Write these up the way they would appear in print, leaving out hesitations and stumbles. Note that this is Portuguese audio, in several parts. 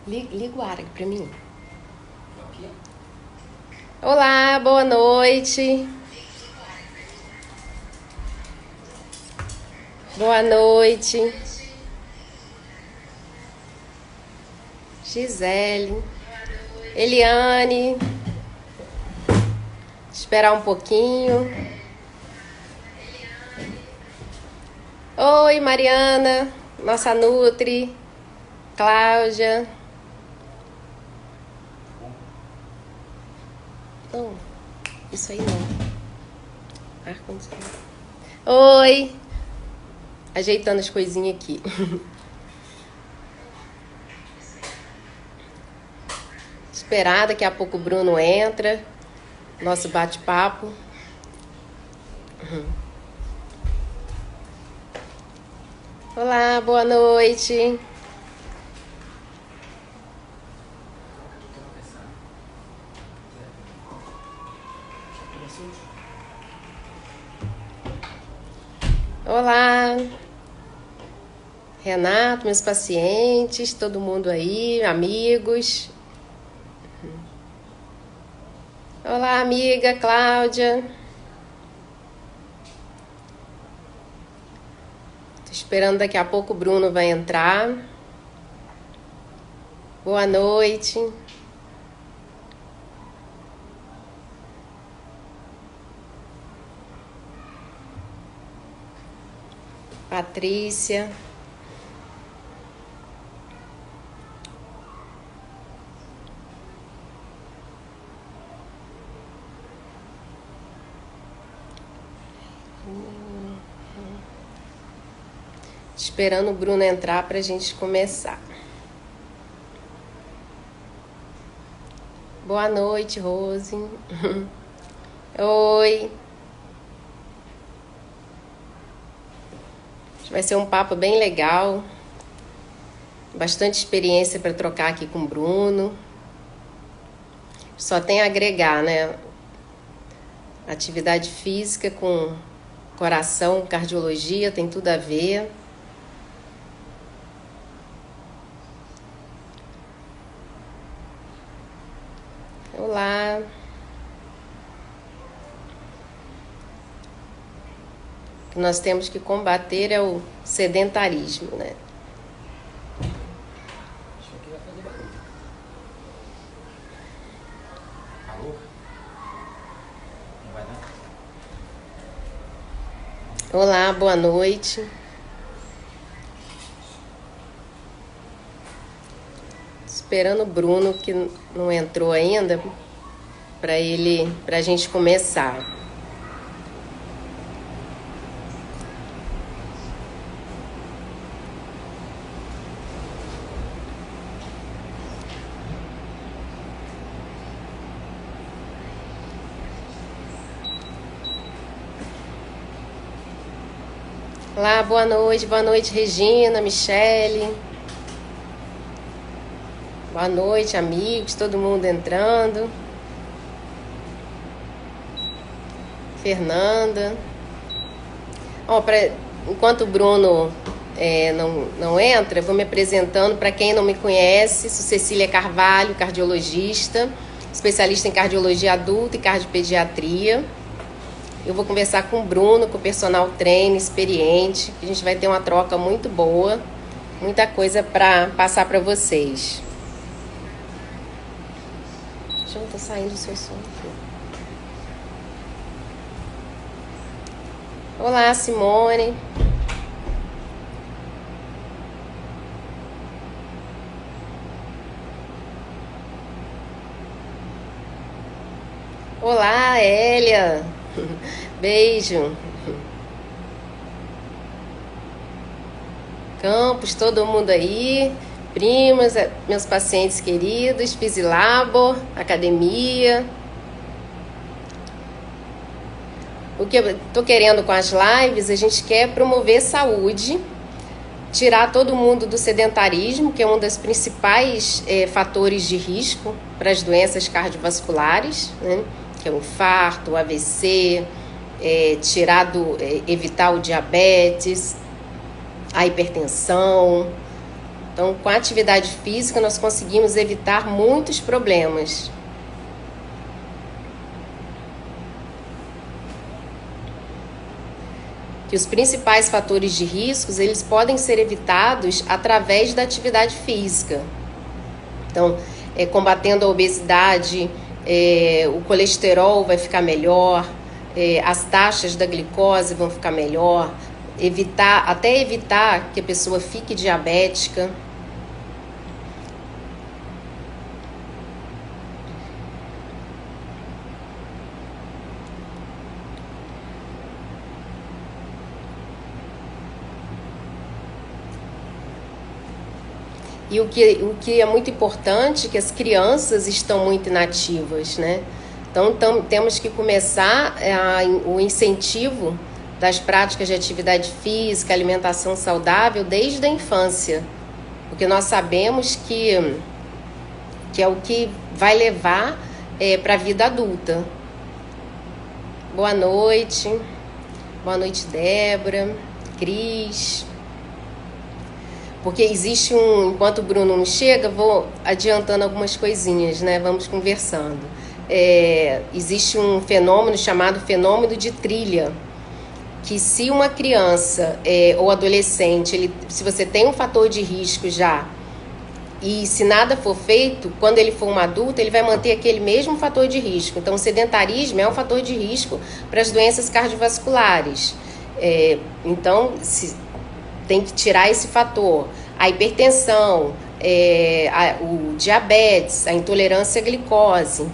Liga o ar aqui pra mim. Olá, boa noite. Boa noite. Gisele. Eliane. Esperar um pouquinho. Oi, Mariana. Nossa Nutri. Cláudia. Não, isso aí não. Ar-condicionado. Oi. Ajeitando as coisinhas aqui. Esperar, daqui a pouco o Bruno entra. Nosso bate-papo. Olá, boa noite. Olá, Renato, meus pacientes, todo mundo aí, amigos. Olá, amiga Cláudia. Tô esperando, daqui a pouco o Bruno vai entrar. Boa noite. Patrícia. Esperando o Bruno entrar pra gente começar. Boa noite, Rose. Oi. Vai ser um papo bem legal. Bastante experiência para trocar aqui com o Bruno. Só tem a agregar, né? Atividade física com coração, cardiologia, tem tudo a ver. Olá. O que nós temos que combater é o sedentarismo, né? Olá, boa noite. Esperando o Bruno, que não entrou ainda, pra gente começar. Olá, boa noite, Regina, Michele. Boa noite, amigos, todo mundo entrando. Fernanda. Enquanto o Bruno não entra, vou me apresentando. Para quem não me conhece, sou Cecília Carvalho, cardiologista, especialista em cardiologia adulta e cardiopediatria. Eu vou conversar com o Bruno, com o personal trainer experiente, que a gente vai ter uma troca muito boa, muita coisa para passar para vocês. Gente, tá saindo o seu som aqui. Olá, Simone. Olá, Hélia. Beijo. Campos, todo mundo aí. Primas, meus pacientes queridos, Fisilabor, academia. O que eu estou querendo com as lives, a gente quer promover saúde, tirar todo mundo do sedentarismo, que é um dos principais fatores de risco para as doenças cardiovasculares, né? Que é o infarto, o AVC, evitar o diabetes, a hipertensão. Então, com a atividade física, nós conseguimos evitar muitos problemas. Que os principais fatores de riscos, eles podem ser evitados através da atividade física. Então, combatendo a obesidade, o colesterol vai ficar melhor, as taxas da glicose vão ficar melhor, até evitar que a pessoa fique diabética. E o que é muito importante é que as crianças estão muito inativas, né? Então, temos que começar o incentivo das práticas de atividade física, alimentação saudável desde a infância, porque nós sabemos que é o que vai levar para a vida adulta. Boa noite, Débora, Cris. Porque existe enquanto o Bruno não chega, vou adiantando algumas coisinhas, né? Vamos conversando. Existe um fenômeno chamado fenômeno de trilha, que se uma criança ou adolescente, se você tem um fator de risco já, e se nada for feito, quando ele for um adulto, ele vai manter aquele mesmo fator de risco. Então, o sedentarismo é um fator de risco para as doenças cardiovasculares. Então, tem que tirar esse fator. A hipertensão, o diabetes, a intolerância à glicose.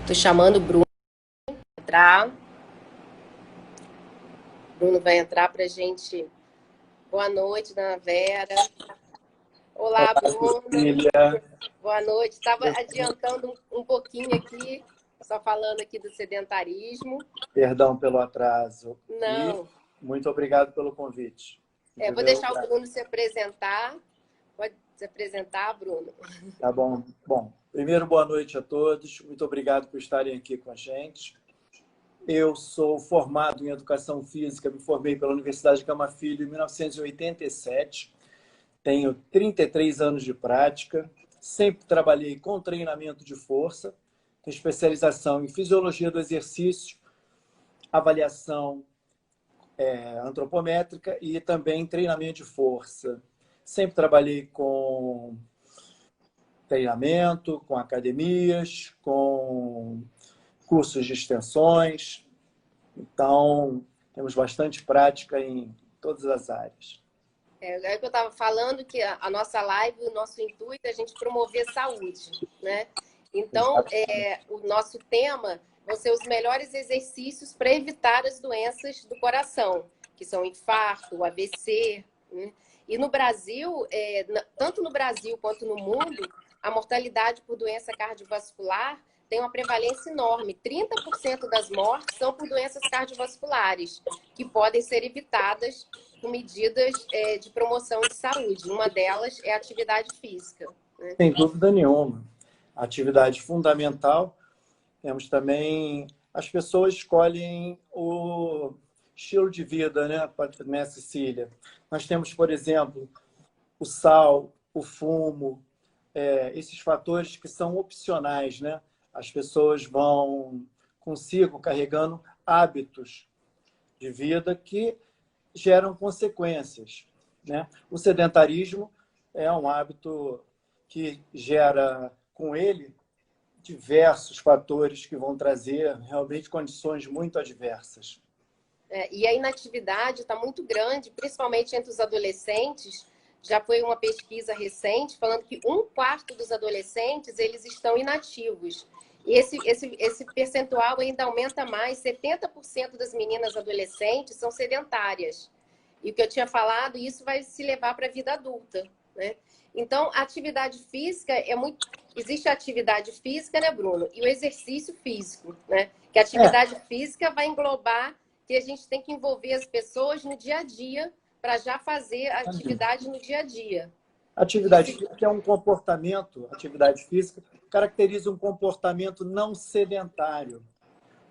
Estou chamando o Bruno para entrar. O Bruno vai entrar para a gente. Boa noite, Dona Vera. Olá, Bruno. Filha. Boa noite. Estava adiantando um pouquinho aqui, só falando aqui do sedentarismo. Perdão pelo atraso. Não. E muito obrigado pelo convite. Vou deixar o Bruno se apresentar. Pode se apresentar, Bruno? Tá bom. Bom, primeiro, boa noite a todos. Muito obrigado por estarem aqui com a gente. Eu sou formado em Educação Física, me formei pela Universidade de Gama Filho em 1987. Tenho 33 anos de prática. Sempre trabalhei com treinamento de força. Tenho especialização em Fisiologia do Exercício, avaliação antropométrica e também treinamento de força. Sempre trabalhei com treinamento, com academias, com cursos de extensões. Então, temos bastante prática em todas as áreas. É que eu estava falando, que a nossa live, o nosso intuito é a gente promover saúde, né? Então, o nosso tema vão ser os melhores exercícios para evitar as doenças do coração, que são o infarto, o AVC, né? E no Brasil, tanto no Brasil quanto no mundo, a mortalidade por doença cardiovascular tem uma prevalência enorme. 30% das mortes são por doenças cardiovasculares, que podem ser evitadas com medidas de promoção de saúde. Uma delas é a atividade física, né? Sem dúvida nenhuma. Atividade fundamental. Temos também... As pessoas escolhem o estilo de vida, né, Cecília? Nós temos, por exemplo, o sal, o fumo, esses fatores que são opcionais, né? As pessoas vão consigo carregando hábitos de vida que geram consequências, né? O sedentarismo é um hábito que gera com ele diversos fatores que vão trazer realmente condições muito adversas. E a inatividade está muito grande, principalmente entre os adolescentes. Já foi uma pesquisa recente falando que 1/4 dos adolescentes eles estão inativos. E esse percentual ainda aumenta mais. 70% das meninas adolescentes são sedentárias. E o que eu tinha falado, isso vai se levar para a vida adulta, né? Então, a atividade física Existe a atividade física, né, Bruno? E o exercício físico, né? Que a atividade física vai englobar que a gente tem que envolver as pessoas no dia a dia para já fazer a atividade no dia a dia. Atividade física é um comportamento, atividade física caracteriza um comportamento não sedentário.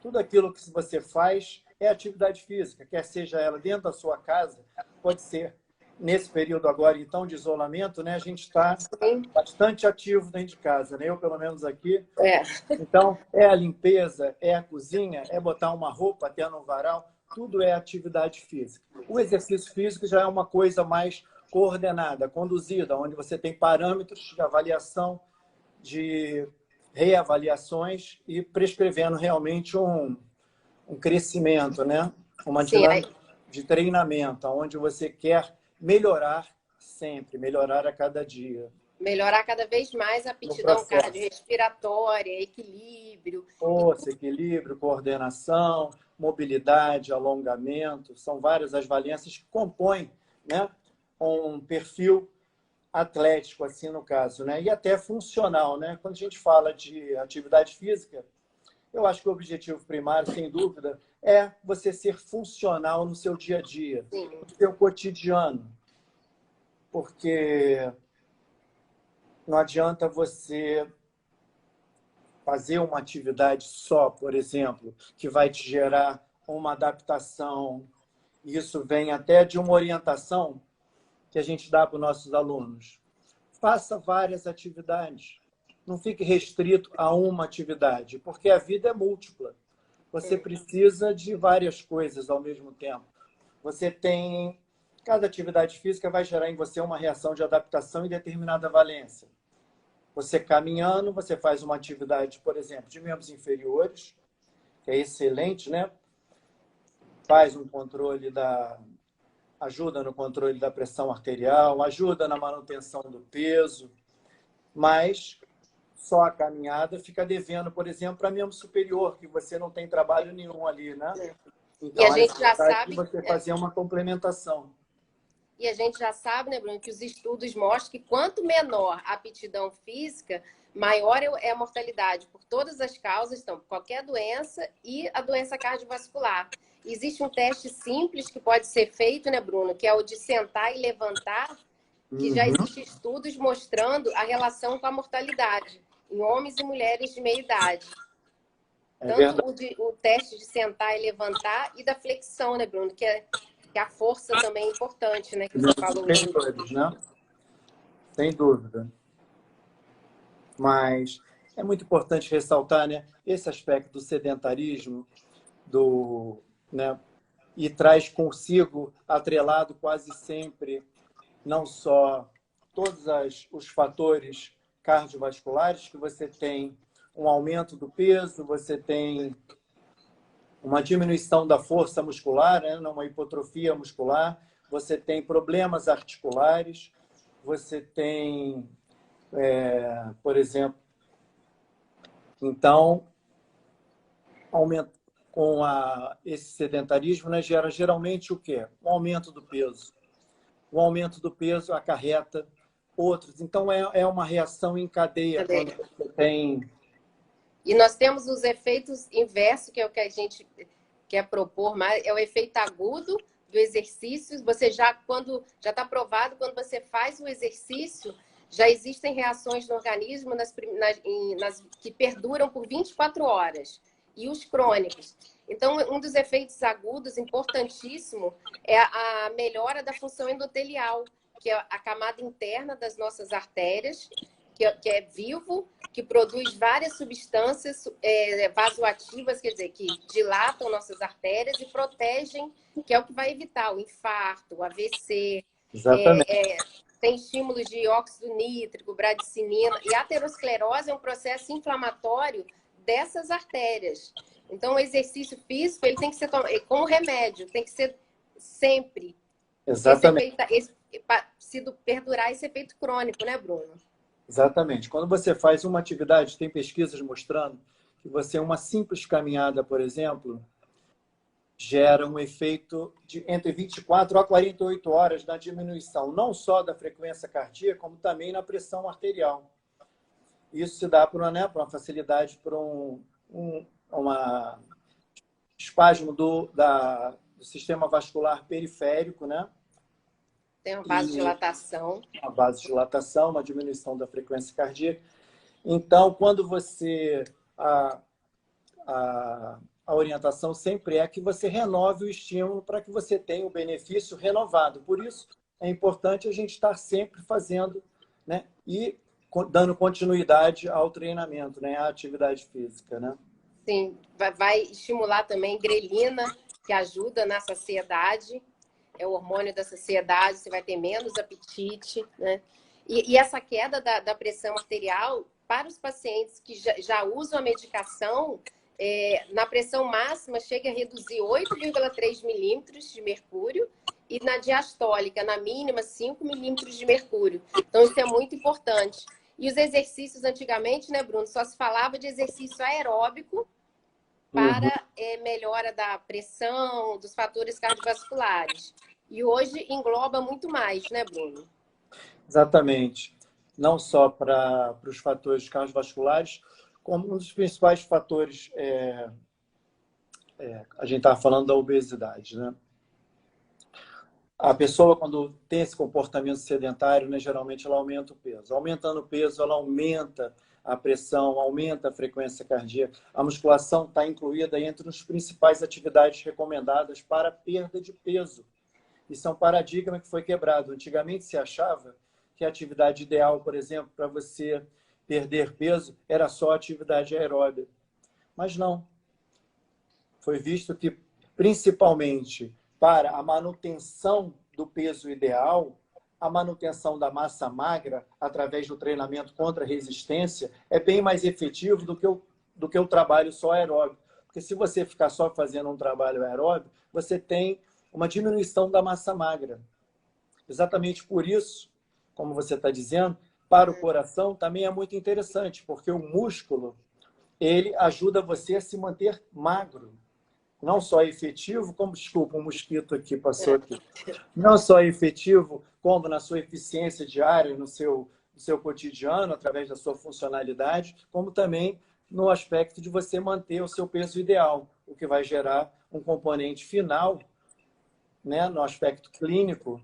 Tudo aquilo que você faz é atividade física, quer seja ela dentro da sua casa, pode ser nesse período agora, então, de isolamento, né? A gente está bastante ativo dentro de casa, né? Eu, pelo menos aqui. É. Então, é a limpeza, é a cozinha, é botar uma roupa até no varal, tudo é atividade física. O exercício físico já é uma coisa mais coordenada, conduzida, onde você tem parâmetros de avaliação, de reavaliações e prescrevendo realmente um crescimento, né? Uma Sim, dinâmica de treinamento, onde você quer melhorar sempre, melhorar a cada dia. melhorar cada vez mais a No aptidão processo. cardiorrespiratória, equilíbrio. Força, equilíbrio, coordenação, mobilidade, alongamento, são várias as valências que compõem, né, um perfil atlético, assim, no caso, né? E até funcional, né? Quando a gente fala de atividade física, eu acho que o objetivo primário, sem dúvida, é você ser funcional no seu dia a dia, Sim. no seu cotidiano. Porque não adianta você fazer uma atividade só, por exemplo, que vai te gerar uma adaptação. Isso vem até de uma orientação que a gente dá para os nossos alunos. Faça várias atividades. Não fique restrito a uma atividade, porque a vida é múltipla. Você precisa de várias coisas ao mesmo tempo. Você tem... Cada atividade física vai gerar em você uma reação de adaptação em determinada valência. Você caminhando, você faz uma atividade, por exemplo, de membros inferiores, que é excelente, né? Faz um controle ajuda no controle da pressão arterial, ajuda na manutenção do peso, mas só a caminhada fica devendo, por exemplo, para membro superior, que você não tem trabalho nenhum ali, né? Então, E a gente já sabe de você fazer uma complementação. E a gente já sabe, né, Bruno, que os estudos mostram que quanto menor a aptidão física, maior é a mortalidade por todas as causas, então, qualquer doença e a doença cardiovascular. Existe um teste simples que pode ser feito, né, Bruno, que é o de sentar e levantar, que já existem estudos mostrando a relação com a mortalidade em homens e mulheres de meia idade. Tanto o teste de sentar e levantar e da flexão, né, Bruno, que a força também é importante, né? Que você falou. Né? Sem dúvida. Mas é muito importante ressaltar, né, esse aspecto do sedentarismo, né, e traz consigo, atrelado quase sempre, não só todos os fatores cardiovasculares, que você tem um aumento do peso, você tem uma diminuição da força muscular, né? Uma hipotrofia muscular, você tem problemas articulares, você tem, por exemplo, então, com esse sedentarismo, né, gera geralmente o quê? Um aumento do peso. O aumento do peso acarreta outros. Então, é uma reação em cadeia quando você tem... E nós temos os efeitos inversos, que é o que a gente quer propor, mas é o efeito agudo do exercício. Você já está provado, quando você faz o exercício, já existem reações no organismo que perduram por 24 horas. E os crônicos. Então, um dos efeitos agudos importantíssimo é a melhora da função endotelial, que é a camada interna das nossas artérias, que é vivo, que produz várias substâncias vasoativas, quer dizer, que dilatam nossas artérias e protegem, que é o que vai evitar o infarto, o AVC. Exatamente. Tem estímulos de óxido nítrico, bradicinina. E a aterosclerose é um processo inflamatório dessas artérias. Então, o exercício físico ele tem que ser como remédio, tem que ser sempre. Exatamente. Se perdurar esse efeito crônico, né, Bruno? Exatamente. Quando você faz uma atividade, tem pesquisas mostrando que uma simples caminhada, por exemplo, gera um efeito de entre 24 a 48 horas na diminuição, não só da frequência cardíaca, como também na pressão arterial. Isso se dá por uma facilidade, por uma espasmo do sistema vascular periférico, né? Tem uma vasodilatação. Uma vasodilatação, uma diminuição da frequência cardíaca. Então, quando você a orientação sempre é que você renove o estímulo para que você tenha o benefício renovado. Por isso, é importante a gente estar sempre fazendo, né? E dando continuidade ao treinamento, né? À atividade física, né? Sim, vai estimular também grelina, que ajuda na saciedade, é o hormônio da saciedade, você vai ter menos apetite, né? E essa queda da pressão arterial, para os pacientes que já usam a medicação, na pressão máxima chega a reduzir 8,3 milímetros de mercúrio e na diastólica, na mínima, 5 milímetros de mercúrio. Então, isso é muito importante. E os exercícios, antigamente, né, Bruno, só se falava de exercício aeróbico para melhora da pressão, dos fatores cardiovasculares. E hoje engloba muito mais, né, Bruno? Exatamente. Não só para os fatores cardiovasculares, como um dos principais fatores, a gente estava falando da obesidade, né? A pessoa, quando tem esse comportamento sedentário, né, geralmente ela aumenta o peso. Aumentando o peso, ela aumenta a pressão, aumenta a frequência cardíaca. A musculação está incluída entre as principais atividades recomendadas para perda de peso. Isso é um paradigma que foi quebrado. Antigamente se achava que a atividade ideal, por exemplo, para você perder peso, era só atividade aeróbica. Mas não. Foi visto que, principalmente para a manutenção do peso ideal, a manutenção da massa magra, através do treinamento contra a resistência, é bem mais efetivo do que o trabalho só aeróbico. Porque se você ficar só fazendo um trabalho aeróbico, você tem uma diminuição da massa magra. Exatamente por isso, como você está dizendo, para o coração também é muito interessante, porque o músculo, ele ajuda você a se manter magro. Não só efetivo, como, desculpa, um mosquito aqui passou aqui. Não só efetivo, como na sua eficiência diária, no seu cotidiano, através da sua funcionalidade, como também no aspecto de você manter o seu peso ideal, o que vai gerar um componente final, né, no aspecto clínico,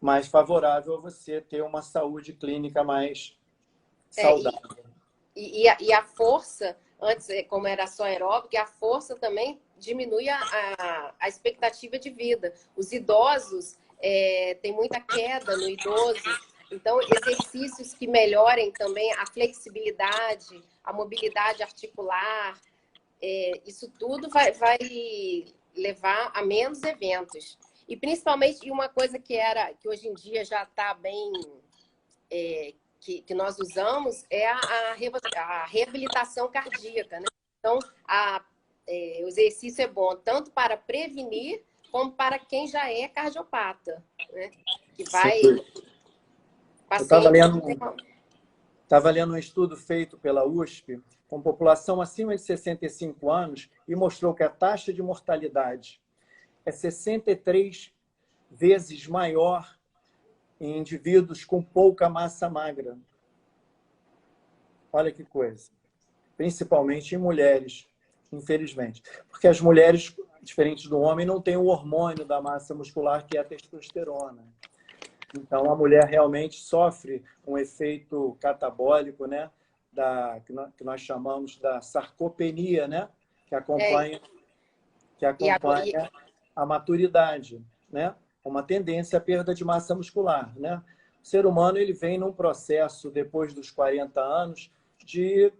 mais favorável a você ter uma saúde clínica mais saudável. E a força, antes, como era só aeróbica, a força também diminui a expectativa de vida. Os idosos têm muita queda no idoso, então exercícios que melhorem também a flexibilidade, a mobilidade articular, isso tudo vai levar a menos eventos. E principalmente, uma coisa que hoje em dia já está bem... que nós usamos é a reabilitação cardíaca, né? Então, o exercício é bom tanto para prevenir como para quem já é cardiopata, né? Que vai... Eu estava lendo um estudo feito pela USP com população acima de 65 anos e mostrou que a taxa de mortalidade é 63 vezes maior em indivíduos com pouca massa magra. Olha que coisa. Principalmente em mulheres, infelizmente. Porque as mulheres, diferentes do homem, não têm o hormônio da massa muscular, que é a testosterona. Então, a mulher realmente sofre um efeito catabólico, né? Que nós chamamos da sarcopenia, né? Que acompanha a maturidade, né? Uma tendência à perda de massa muscular, né? O ser humano ele vem num processo, depois dos 40 anos, que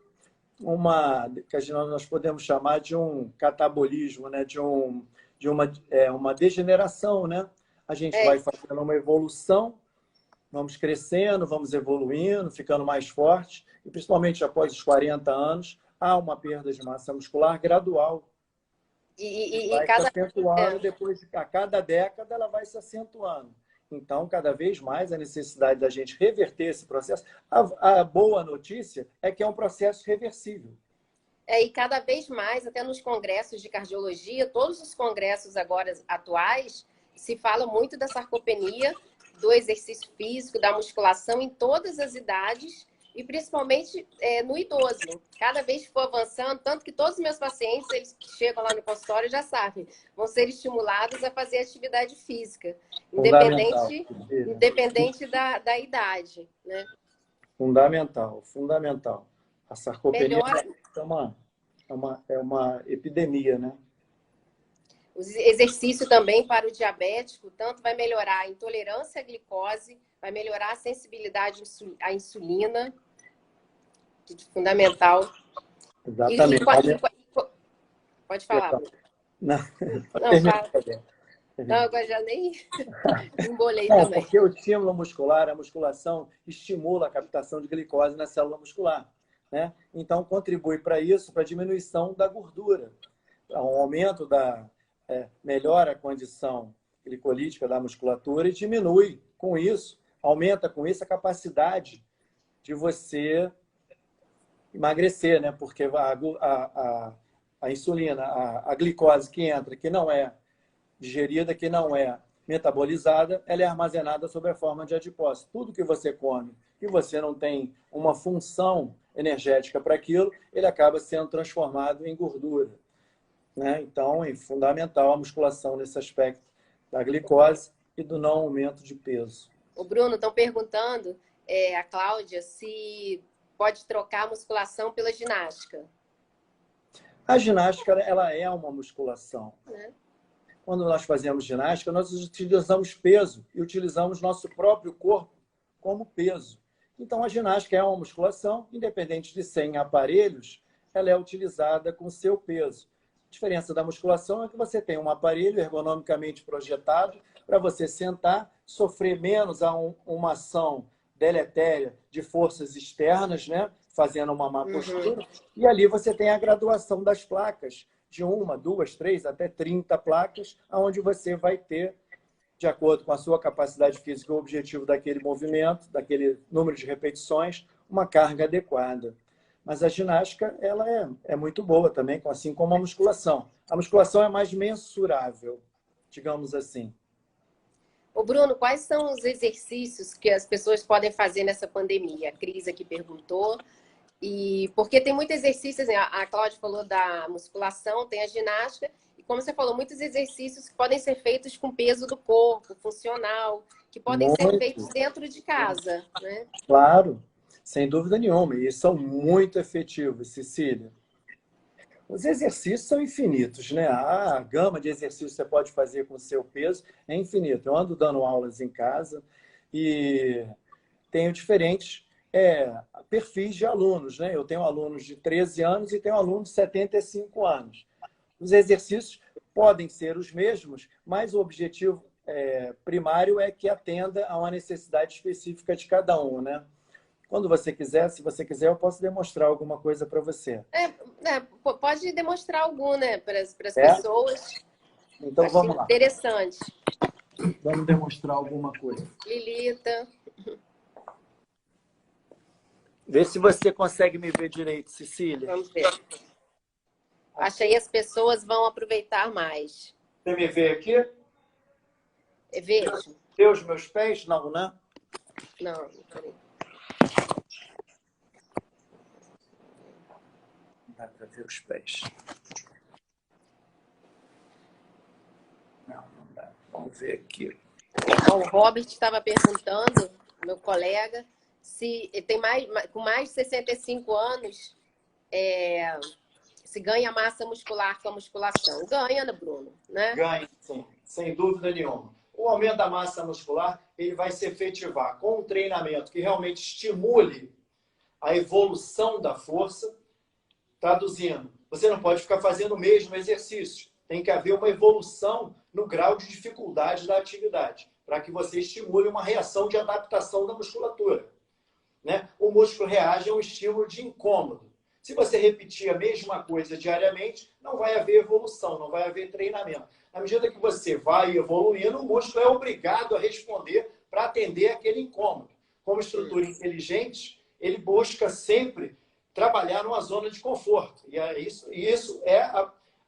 nós podemos chamar de um catabolismo, né? de uma degeneração, né? A gente vai fazendo uma evolução, vamos crescendo, vamos evoluindo, ficando mais fortes, e principalmente após os 40 anos, há uma perda de massa muscular gradual. Vai se acentuando a cada década, ela vai se acentuando. Então, cada vez mais a necessidade da gente reverter esse processo. A boa notícia é que é um processo reversível. E cada vez mais, até nos congressos de cardiologia, todos os congressos agora atuais, se fala muito da sarcopenia, do exercício físico, da musculação em todas as idades e principalmente no idoso. Cada vez que for avançando, tanto que todos os meus pacientes, eles que chegam lá no consultório já sabem, vão ser estimulados a fazer atividade física, independente da idade, né? Fundamental. A sarcopenia é é uma epidemia, né? O exercício também para o diabético, tanto vai melhorar a intolerância à glicose, vai melhorar a sensibilidade à insulina, que é fundamental. Exatamente. Pode falar, Bruno. Não, Não, fala. Não, agora já nem embolei também. Porque o estímulo muscular, a musculação, estimula a captação de glicose na célula muscular, né? Então, contribui para isso, para a diminuição da gordura, para um aumento melhora a condição glicolítica da musculatura e diminui com isso, aumenta com isso a capacidade de você emagrecer, né? Porque a insulina, a glicose que entra, que não é digerida, que não é metabolizada, ela é armazenada sob a forma de adipose. Tudo que você come e você não tem uma função energética para aquilo, ele acaba sendo transformado em gordura, né? Então, é fundamental a musculação nesse aspecto da glicose e do não aumento de peso. O Bruno, estão perguntando, a Cláudia, se pode trocar a musculação pela ginástica. A ginástica, ela é uma musculação. Quando nós fazemos ginástica, nós utilizamos peso e utilizamos nosso próprio corpo como peso. Então, a ginástica é uma musculação, independente de ser em aparelhos, ela é utilizada com seu peso. A diferença da musculação é que você tem um aparelho ergonomicamente projetado para você sentar, sofrer menos a uma ação deletéria de forças externas, né? Fazendo uma má postura. E ali você tem a graduação das placas, de 1, 2, 3, até 30 placas, onde você vai ter, de acordo com a sua capacidade física e o objetivo daquele movimento, daquele número de repetições, uma carga adequada. Mas a ginástica, ela é muito boa também, assim como a musculação. A musculação é mais mensurável, digamos assim. Ô Bruno, quais são os exercícios que as pessoas podem fazer nessa pandemia? A Cris aqui perguntou. E porque tem muito exercício, assim, a Cláudia falou da musculação, tem a ginástica, e como você falou, muitos exercícios que podem ser feitos com peso do corpo, funcional, que podem ser feitos dentro de casa, né? Claro, sem dúvida nenhuma, e são muito efetivos, Cecília. Os exercícios são infinitos, né? A gama de exercícios que você pode fazer com o seu peso é infinita. Eu ando dando aulas em casa e tenho diferentes perfis de alunos, né? Eu tenho alunos de 13 anos e tenho alunos de 75 anos. Os exercícios podem ser os mesmos, mas o objetivo primário é que atenda a uma necessidade específica de cada um, né? Quando você quiser, se você quiser, eu posso demonstrar alguma coisa para você. Pode demonstrar algum, né? Para as pessoas. Então, vamos lá. Interessante. Vamos demonstrar alguma coisa. Lilita. Vê se você consegue me ver direito, Cecília. Vamos ver. Acho que aí as pessoas vão aproveitar mais. Você me vê aqui? Vejo. Vê os meus pés? Não, né? Não, peraí. Dá para ver os pés. Não dá. Vamos ver aqui. O Robert estava perguntando, meu colega, se tem com mais de 65 anos, se ganha massa muscular com a musculação. Ganha, né, Bruno? Né? Ganha, sim, sem dúvida nenhuma. O aumento da massa muscular ele vai se efetivar com um treinamento que realmente estimule a evolução da força. Traduzindo, você não pode ficar fazendo o mesmo exercício. Tem que haver uma evolução no grau de dificuldade da atividade, para que você estimule uma reação de adaptação da musculatura, né? O músculo reage a um estímulo de incômodo. Se você repetir a mesma coisa diariamente, não vai haver evolução, não vai haver treinamento. À medida que você vai evoluindo, o músculo é obrigado a responder para atender aquele incômodo. Como estrutura inteligente, ele busca sempre trabalhar numa zona de conforto. E isso é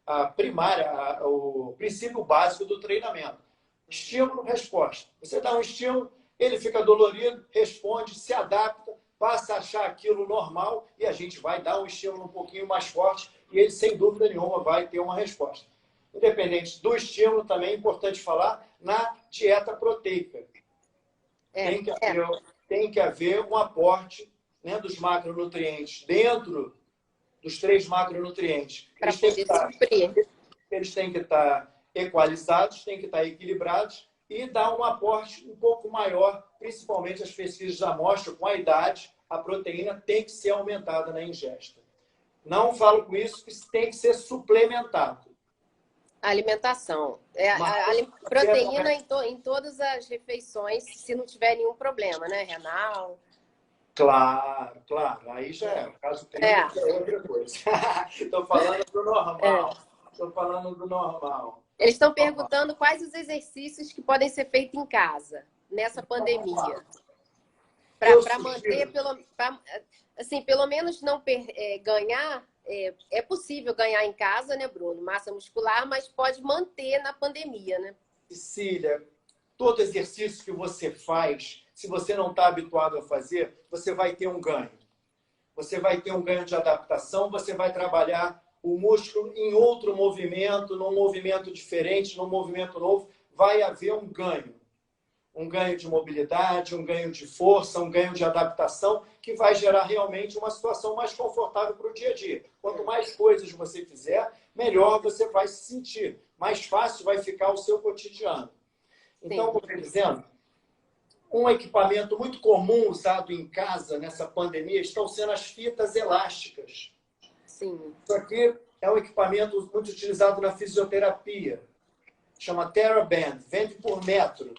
a primária, o princípio básico do treinamento. Estímulo-resposta. Você dá um estímulo, ele fica dolorido, responde, se adapta, passa a achar aquilo normal e a gente vai dar um estímulo um pouquinho mais forte e ele, sem dúvida nenhuma, vai ter uma resposta. Independente do estímulo, também é importante falar na dieta proteica. Tem que haver um aporte, né, dos macronutrientes dentro dos 3 macronutrientes. Para poder suprir. Eles têm que estar equalizados, têm que estar equilibrados e dar um aporte um pouco maior, principalmente as pesquisas já mostram, com a idade, a proteína tem que ser aumentada na ingesta. Não falo com isso que tem que ser suplementado. A alimentação. A proteína em todas as refeições, se não tiver nenhum problema, né? Renal. Claro, claro. Aí já é. O caso clínico é outra coisa. Estou falando do normal. Estou falando do normal. Eles estão perguntando quais os exercícios que podem ser feitos em casa, nessa pandemia. Para manter, pelo menos não ganhar. É possível ganhar em casa, né, Bruno? Massa muscular, mas pode manter na pandemia, né? Cecília, todo exercício que você faz, se você não está habituado a fazer, você vai ter um ganho. Você vai ter um ganho de adaptação, você vai trabalhar o músculo em outro movimento, num movimento diferente, num movimento novo, vai haver um ganho. Um ganho de mobilidade, um ganho de força, um ganho de adaptação, que vai gerar realmente uma situação mais confortável para o dia a dia. Quanto mais coisas você fizer, melhor você vai se sentir. Mais fácil vai ficar o seu cotidiano. Então, como eu estou dizendo, um equipamento muito comum usado em casa nessa pandemia estão sendo as fitas elásticas. Sim. Isso aqui é um equipamento muito utilizado na fisioterapia. Chama TheraBand, vende por metro.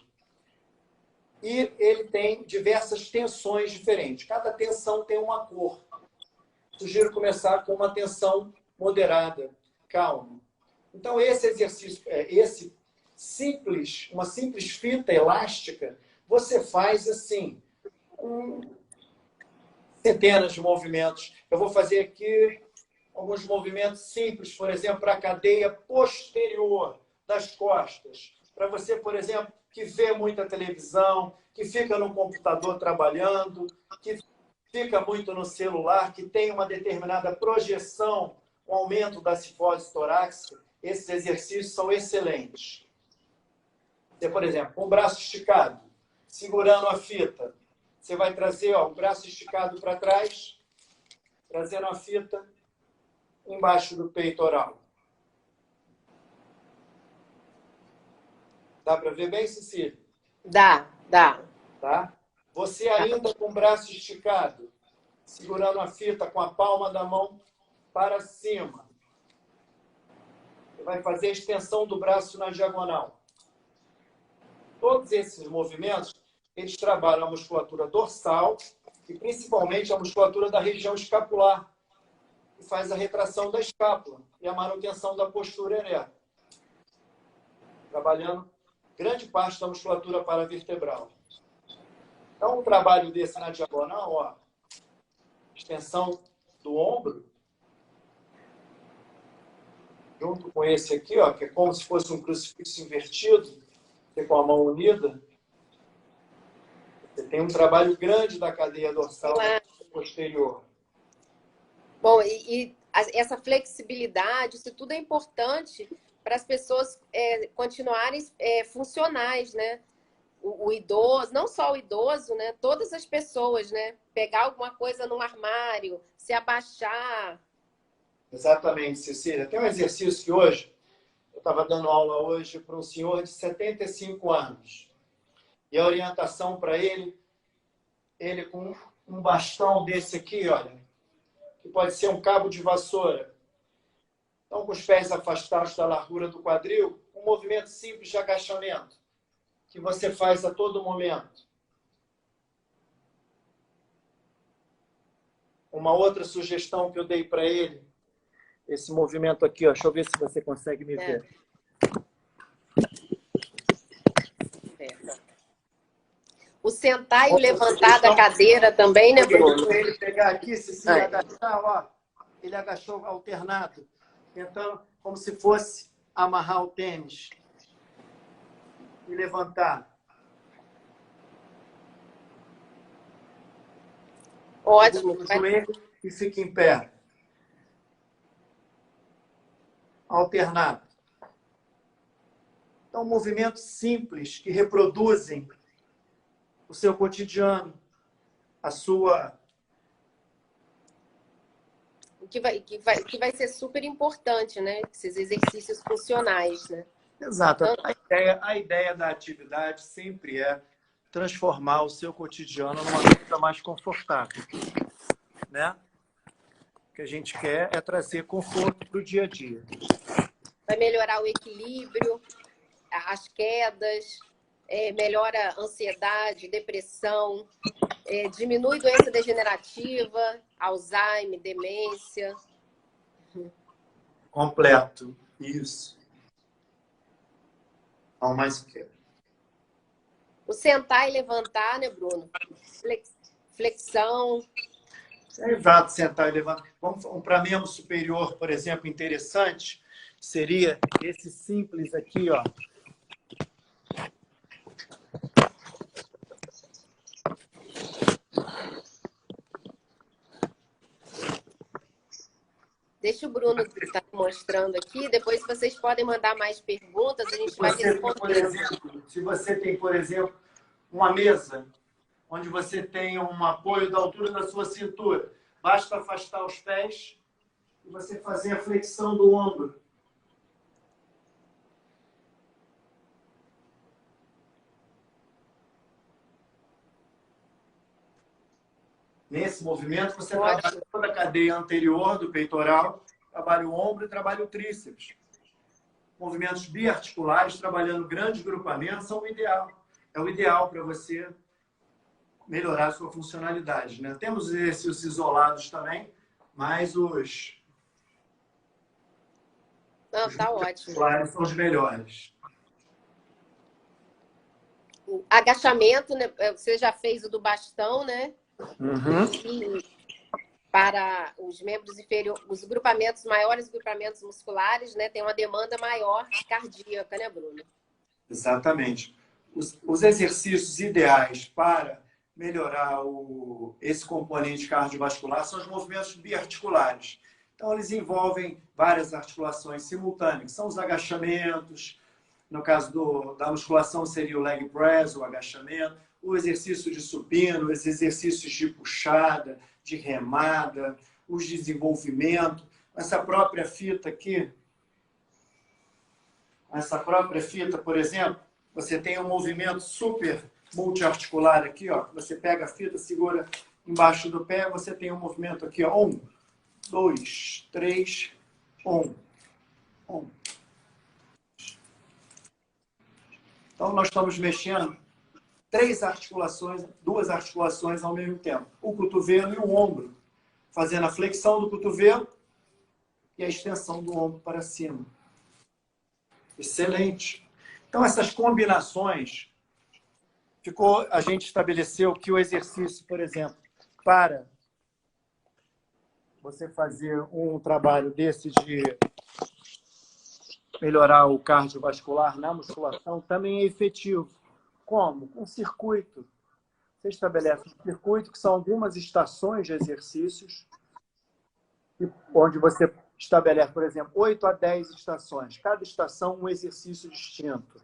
E ele tem diversas tensões diferentes. Cada tensão tem uma cor. Sugiro começar com uma tensão moderada, calma. Então, esse exercício, uma simples fita elástica, você faz assim, centenas de movimentos. Eu vou fazer aqui alguns movimentos simples, por exemplo, para a cadeia posterior das costas. Para você, por exemplo, que vê muita televisão, que fica no computador trabalhando, que fica muito no celular, que tem uma determinada projeção, um aumento da cifose torácica, esses exercícios são excelentes. Você, por exemplo, com o braço esticado, segurando a fita, você vai trazer o braço esticado para trás, trazendo a fita embaixo do peitoral. Dá para ver bem, Cecília? Dá. Tá? Você ainda com o braço esticado, segurando a fita com a palma da mão para cima. Você vai fazer a extensão do braço na diagonal. Todos esses movimentos, eles trabalham a musculatura dorsal e principalmente a musculatura da região escapular, que faz a retração da escápula e a manutenção da postura ereta. Trabalhando grande parte da musculatura paravertebral. Então, um trabalho desse na diagonal, ó, extensão do ombro, junto com esse aqui, ó, que é como se fosse um crucifixo invertido, com a mão unida, você tem um trabalho grande da cadeia dorsal posterior. Bom, essa flexibilidade, isso tudo é importante para as pessoas continuarem funcionais, né? O idoso, não só o idoso, né? Todas as pessoas, né? Pegar alguma coisa num armário, se abaixar. Exatamente, Cecília. Tem um exercício que hoje, eu estava dando aula hoje para um senhor de 75 anos. E a orientação para ele com um bastão desse aqui, olha, que pode ser um cabo de vassoura. Então, com os pés afastados da largura do quadril, um movimento simples de agachamento, que você faz a todo momento. Uma outra sugestão que eu dei para ele, esse movimento aqui, ó, deixa eu ver se você consegue me ver. O sentar e o levantar da cadeira também, né, Bruno? Ele pegar aqui, se agachar, ó, ele agachou alternado, tentando como se fosse amarrar o tênis e levantar. Ótimo. O joelho e fica em pé. Alternado. Então, movimentos simples que reproduzem o seu cotidiano, a sua que vai ser super importante, né? Esses exercícios funcionais, né? Exato. Então, A ideia da atividade sempre é transformar o seu cotidiano numa coisa mais confortável, né? O que a gente quer é trazer conforto para o dia a dia. vai melhorar o equilíbrio, as quedas, melhora a ansiedade, depressão, diminui doença degenerativa, Alzheimer, demência. Completo. Isso. Não mais que. O sentar e levantar, né, Bruno? Flexão. Exato, sentar e levantar. Vamos para membro superior, por exemplo, interessante, seria esse simples aqui, ó. Deixa o Bruno estar mostrando aqui, depois vocês podem mandar mais perguntas, a gente vai respondendo. Se você tem, por exemplo, uma mesa onde você tem um apoio da altura da sua cintura, basta afastar os pés e você fazer a flexão do ombro. Nesse movimento, você trabalha toda a cadeia anterior do peitoral, trabalha o ombro e trabalha o tríceps. Movimentos biarticulares, trabalhando grandes grupamentos, são o ideal. É o ideal para você melhorar a sua funcionalidade, né? Temos exercícios isolados também, mas os Tá ótimo. são os melhores. O agachamento, né? Você já fez o do bastão, né? Uhum. E para os membros inferiores, os grupamentos maiores, grupamentos musculares, né? Tem uma demanda maior cardíaca, né, Bruno? Exatamente. Os exercícios ideais para melhorar esse componente cardiovascular são os movimentos biarticulares. Então, eles envolvem várias articulações simultâneas. São os agachamentos, no caso da musculação seria o leg press, o agachamento, o exercício de supino, os exercícios de puxada, de remada, os desenvolvimento. Essa própria fita aqui, por exemplo, você tem um movimento super multiarticular aqui, ó. Você pega a fita, segura embaixo do pé, você tem um movimento aqui, ó. 1, 2, 3, 1. Então, nós estamos mexendo duas articulações ao mesmo tempo. O cotovelo e o ombro. Fazendo a flexão do cotovelo e a extensão do ombro para cima. Excelente. Então, essas combinações, a gente estabeleceu que o exercício, por exemplo, para você fazer um trabalho desse de melhorar o cardiovascular na musculação, também é efetivo. Como? Um circuito. Você estabelece um circuito, que são algumas estações de exercícios, onde você estabelece, por exemplo, 8 a 10 estações. Cada estação, um exercício distinto.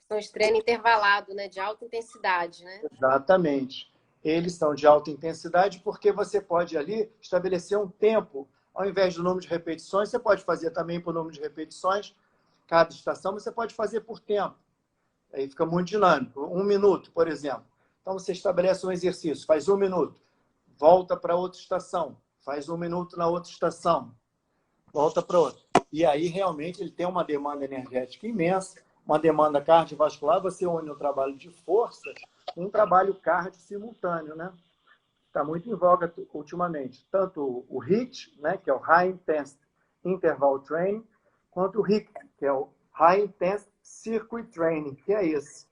São os treinos intervalados, né? De alta intensidade, né? Exatamente. Eles são de alta intensidade porque você pode ali estabelecer um tempo. Ao invés do número de repetições, você pode fazer também por número de repetições. Cada estação você pode fazer por tempo. Aí fica muito dinâmico. 1 minuto, por exemplo. Então, você estabelece um exercício, faz 1 minuto, volta para outra estação, faz 1 minuto na outra estação, volta para outra. E aí, realmente, ele tem uma demanda energética imensa, uma demanda cardiovascular. Você une o trabalho de força com um trabalho cardio simultâneo, né? Está muito em voga ultimamente. Tanto o HIIT, né, que é o High Intensity Interval Training, quanto o HIIT, que é o High Intensity Circuit Training, que é esse.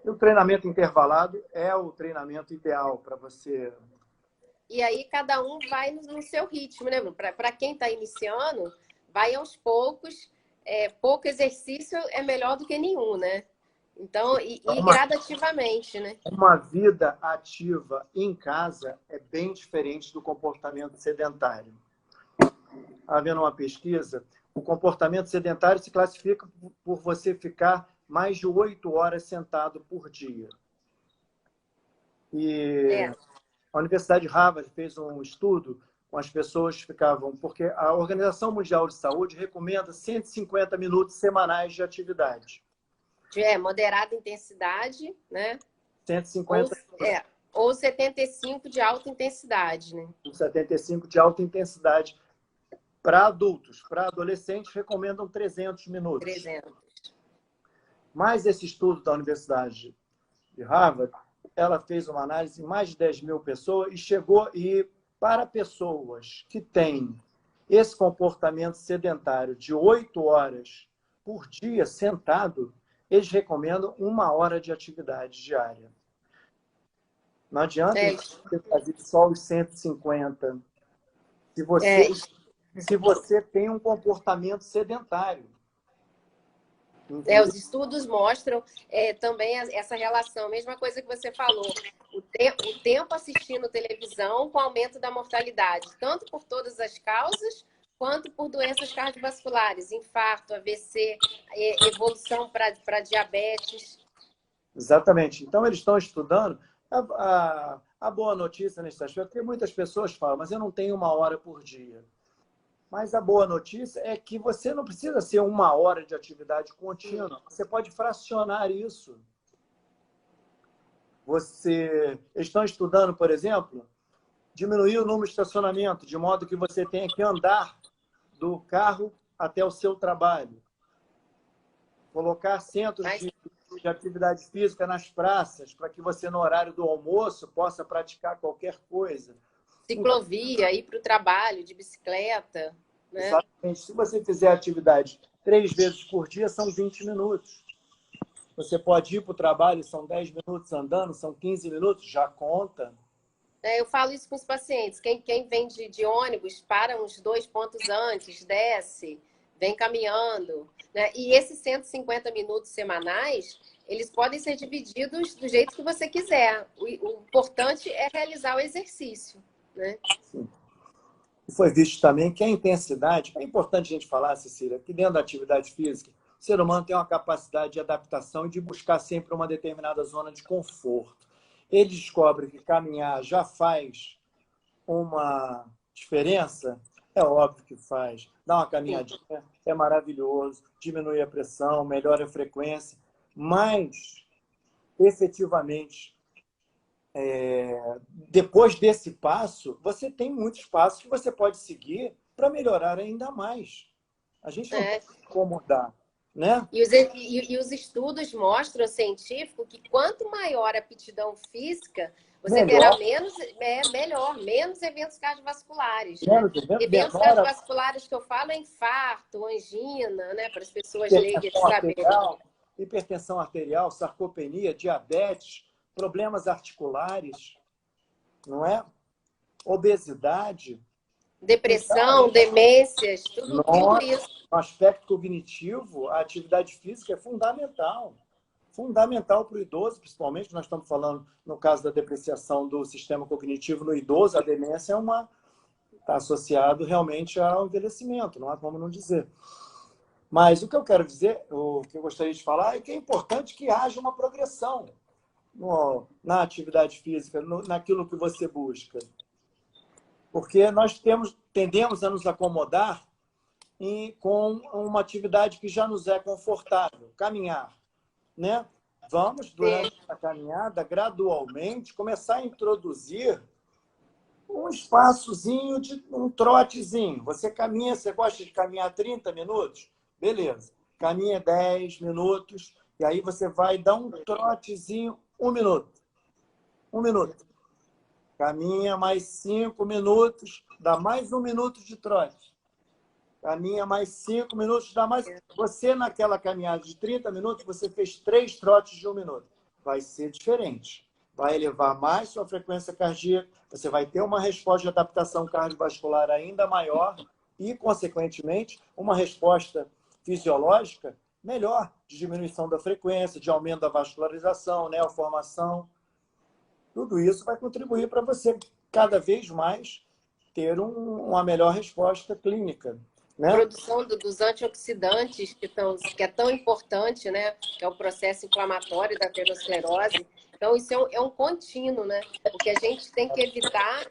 E o treinamento intervalado é o treinamento ideal para você. E aí cada um vai no seu ritmo, né, Bruno? Para quem está iniciando, vai aos poucos. Pouco exercício é melhor do que nenhum, né? Então, gradativamente, né? Uma vida ativa em casa é bem diferente do comportamento sedentário. Havendo uma pesquisa, o comportamento sedentário se classifica por você ficar mais de 8 horas sentado por dia. E a Universidade de Harvard fez um estudo as pessoas ficavam... Porque a Organização Mundial de Saúde recomenda 150 minutos semanais de atividade. Moderada intensidade, né? 150 ou 75 de alta intensidade, né? 75 de alta intensidade. Para adultos, para adolescentes, recomendam 300 minutos. 300. Mas esse estudo da Universidade de Harvard, ela fez uma análise em mais de 10 mil pessoas e para pessoas que têm esse comportamento sedentário de 8 horas por dia sentado, eles recomendam 1 hora de atividade diária. Não adianta você fazer só os 150. Se você tem um comportamento sedentário. Os estudos mostram também essa relação, mesma coisa que você falou, o tempo assistindo televisão com o aumento da mortalidade, tanto por todas as causas, quanto por doenças cardiovasculares, infarto, AVC, evolução para diabetes. Exatamente. Então, eles estão estudando. A boa notícia nesse aspecto, porque muitas pessoas falam, mas eu não tenho 1 hora por dia. Mas a boa notícia é que você não precisa ser 1 hora de atividade contínua. Você pode fracionar isso. Eles estão estudando, por exemplo, diminuir o número de estacionamento, de modo que você tenha que andar do carro até o seu trabalho. Colocar centros de atividade física nas praças, para que você, no horário do almoço, possa praticar qualquer coisa. Ciclovia, ir para o trabalho, de bicicleta. Né? Exatamente. Se você fizer atividade 3 vezes por dia, são 20 minutos. Você pode ir para o trabalho, são 10 minutos andando, são 15 minutos, já conta. Eu falo isso com os pacientes. Quem vem de ônibus, para uns 2 pontos antes, desce, vem caminhando. Né? E esses 150 minutos semanais, eles podem ser divididos do jeito que você quiser. O importante é realizar o exercício. Né? Sim. E foi visto também que a intensidade... É importante a gente falar, Cecília, que dentro da atividade física, o ser humano tem uma capacidade de adaptação e de buscar sempre uma determinada zona de conforto. Ele descobre que caminhar já faz uma diferença, é óbvio que faz. Dar uma caminhadinha é maravilhoso, diminui a pressão, melhora a frequência, mas, efetivamente, depois desse passo, você tem muitos passos que você pode seguir para melhorar ainda mais. A gente não pode incomodar. Né? E os estudos mostram, científico, que quanto maior a aptidão física, você terá menos eventos cardiovasculares. Né? Eventos cardiovasculares que eu falo é infarto, angina, né? Para as pessoas leigas saberem. Hipertensão arterial, sarcopenia, diabetes, problemas articulares, não é? Obesidade. Depressão, demências, tudo isso. No aspecto cognitivo, a atividade física é fundamental. Fundamental para o idoso, principalmente. Nós estamos falando, no caso da depreciação do sistema cognitivo no idoso, a demência está associado realmente ao envelhecimento, não há como não dizer. Mas o que eu quero dizer, o que eu gostaria de falar, é que é importante que haja uma progressão na atividade física, naquilo que você busca. Porque nós tendemos a nos acomodar com uma atividade que já nos é confortável, caminhar. Né? Vamos, durante a caminhada, gradualmente, começar a introduzir um espaçozinho, um trotezinho. Você caminha, você gosta de caminhar 30 minutos? Beleza. Caminha 10 minutos, e aí você vai dar um trotezinho, 1 minuto. 1 minuto. Caminha mais 5 minutos, dá mais 1 minuto de trote. Caminha mais 5 minutos, dá mais... Você, naquela caminhada de 30 minutos, você fez 3 trotes de 1 minuto. Vai ser diferente. Vai elevar mais sua frequência cardíaca, você vai ter uma resposta de adaptação cardiovascular ainda maior e, consequentemente, uma resposta fisiológica melhor, de diminuição da frequência, de aumento da vascularização, neoformação. Tudo isso vai contribuir para você, cada vez mais, ter uma melhor resposta clínica. né? Produção dos antioxidantes, que é tão importante, né? Que é o processo inflamatório da aterosclerose. Então, isso é um contínuo, né? O que a gente tem que evitar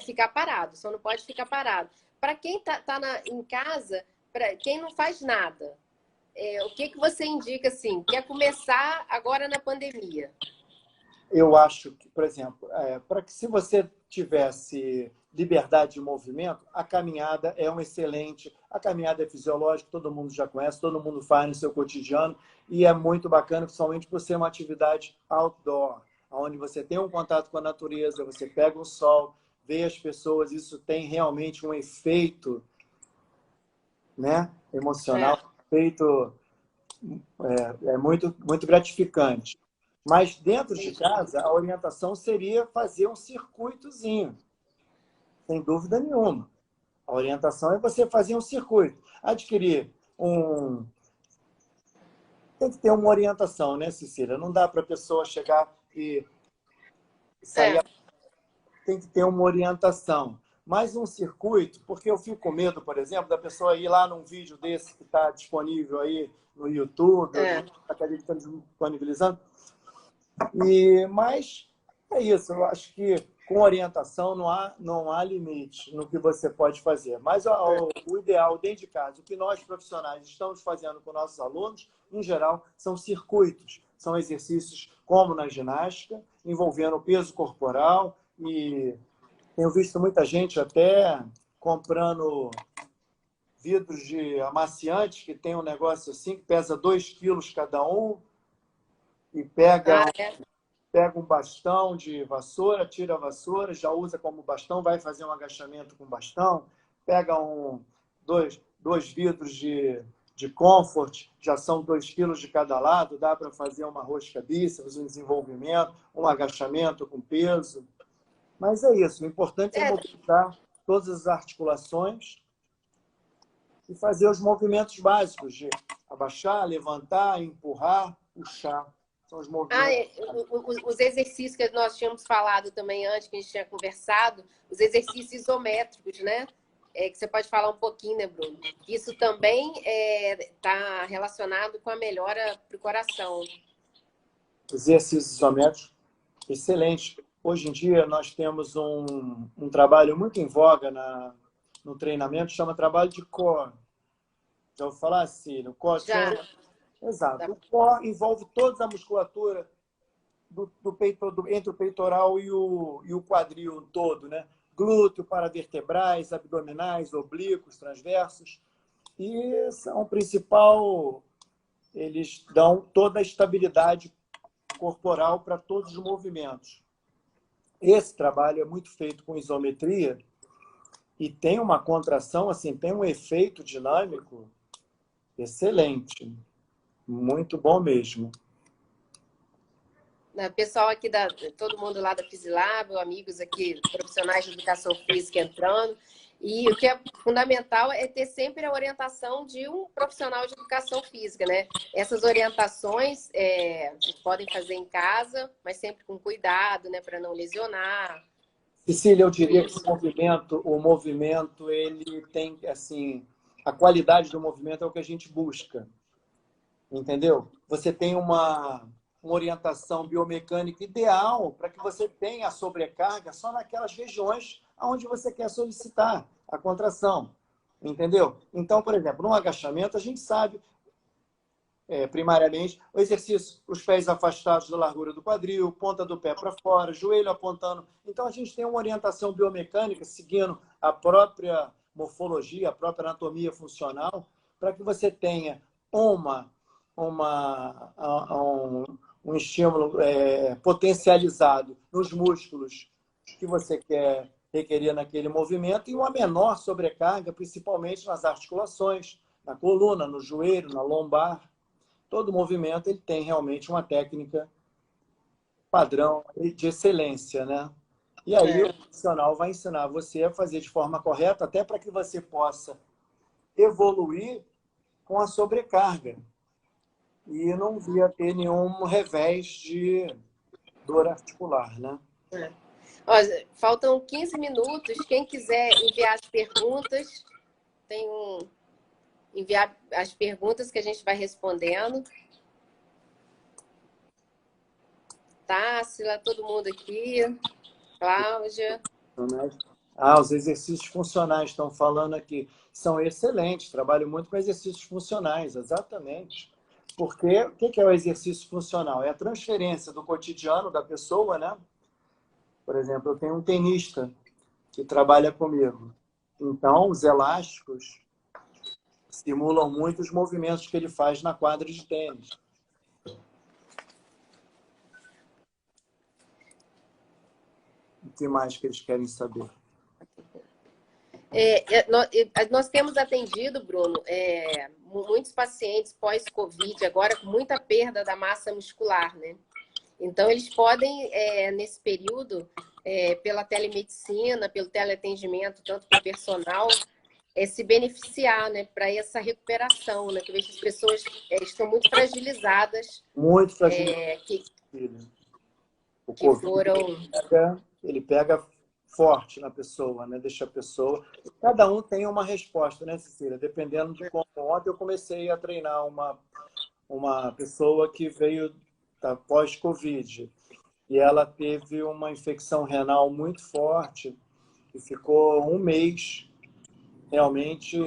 ficar parado, só não pode ficar parado. Para quem tá em casa, para quem não faz nada, o que você indica, assim, quer começar agora na pandemia? Eu acho que, por exemplo, para que se você tivesse liberdade de movimento, a caminhada é um excelente. A caminhada é fisiológica, todo mundo já conhece, todo mundo faz no seu cotidiano e é muito bacana, principalmente por ser uma atividade outdoor, onde você tem um contato com a natureza, você pega o sol, vê as pessoas, isso tem realmente um efeito, né, emocional, efeito muito, muito gratificante. Mas dentro de casa, a orientação seria fazer um circuitozinho, sem dúvida nenhuma. A orientação é você fazer um circuito. Adquirir um. Tem que ter uma orientação, né, Cecília? Não dá para a pessoa chegar e sair. Tem que ter uma orientação. Mas um circuito, porque eu fico com medo, por exemplo, da pessoa ir lá num vídeo desse que está disponível aí no YouTube, que está disponibilizando. Mas é isso, eu acho que com orientação não há limite no que você pode fazer. Mas o ideal dentro de casa, o que nós profissionais estamos fazendo com nossos alunos, em geral, são circuitos. São exercícios como na ginástica, envolvendo o peso corporal. E tenho visto muita gente até comprando vidros de amaciantes, que tem um negócio assim, que pesa 2 quilos cada um, e pega um bastão de vassoura, tira a vassoura, já usa como bastão, vai fazer um agachamento com bastão, pega dois vidros de comfort, já são 2 quilos de cada lado, dá para fazer uma rosca bíceps, um desenvolvimento, um agachamento com peso. Mas é isso, o importante é mobilizar todas as articulações e fazer os movimentos básicos de abaixar, levantar, empurrar, puxar. São os movimentos. Os exercícios que nós tínhamos falado também antes, que a gente tinha conversado, os exercícios isométricos, né? Que você pode falar um pouquinho, né, Bruno? Isso também está relacionado com a melhora para o coração. Exercícios isométricos, excelente. Hoje em dia, nós temos um trabalho muito em voga no treinamento, chama trabalho de core. Já ouviu falar assim? O core training? Exato. O core envolve toda a musculatura entre o peitoral e o quadril todo, né? Glúteo, paravertebrais, abdominais, oblíquos, transversos. E são o principal, eles dão toda a estabilidade corporal para todos os movimentos. Esse trabalho é muito feito com isometria e tem uma contração, assim, tem um efeito dinâmico excelente. Muito bom mesmo. Pessoal aqui, todo mundo lá da Fisilab, amigos aqui, profissionais de educação física entrando. E o que é fundamental é ter sempre a orientação de um profissional de educação física, né? Essas orientações vocês podem fazer em casa, mas sempre com cuidado, né? Para não lesionar. Cecília, eu diria que o movimento, ele tem, assim, a qualidade do movimento é o que a gente busca. Entendeu? Você tem uma orientação biomecânica ideal para que você tenha a sobrecarga só naquelas regiões onde você quer solicitar a contração. Entendeu? Então, por exemplo, no agachamento, a gente sabe, primariamente, o exercício, os pés afastados da largura do quadril, ponta do pé para fora, joelho apontando. Então, a gente tem uma orientação biomecânica seguindo a própria morfologia, a própria anatomia funcional, para que você tenha um estímulo potencializado nos músculos que você quer requerer naquele movimento e uma menor sobrecarga, principalmente nas articulações, na coluna, no joelho, na lombar. Todo movimento ele tem realmente uma técnica padrão de excelência, né? E aí o profissional vai ensinar você a fazer de forma correta, até para que você possa evoluir com a sobrecarga e não via ter nenhum revés de dor articular, né? Faltam 15 minutos. Quem quiser enviar as perguntas, enviar as perguntas que a gente vai respondendo. Tássila, todo mundo aqui. Cláudia. Os exercícios funcionais estão falando aqui. São excelentes, trabalho muito com exercícios funcionais, exatamente. Porque o que é o exercício funcional? É a transferência do cotidiano da pessoa, né? Por exemplo, eu tenho um tenista que trabalha comigo. Então, os elásticos simulam muito os movimentos que ele faz na quadra de tênis. O que mais que eles querem saber? Nós temos atendido, Bruno, muitos pacientes pós-Covid, agora com muita perda da massa muscular, né? Então, eles podem, nesse período, pela telemedicina, pelo teleatendimento, tanto para o personal, se beneficiar, né, para essa recuperação, né? Porque as pessoas estão muito fragilizadas. Muito fragilizadas. O Covid ele pega forte na pessoa, né? Deixa a pessoa... Cada um tem uma resposta, né, Cecília? Dependendo de como... Ontem eu comecei a treinar uma pessoa que veio pós-Covid e ela teve uma infecção renal muito forte e ficou um mês realmente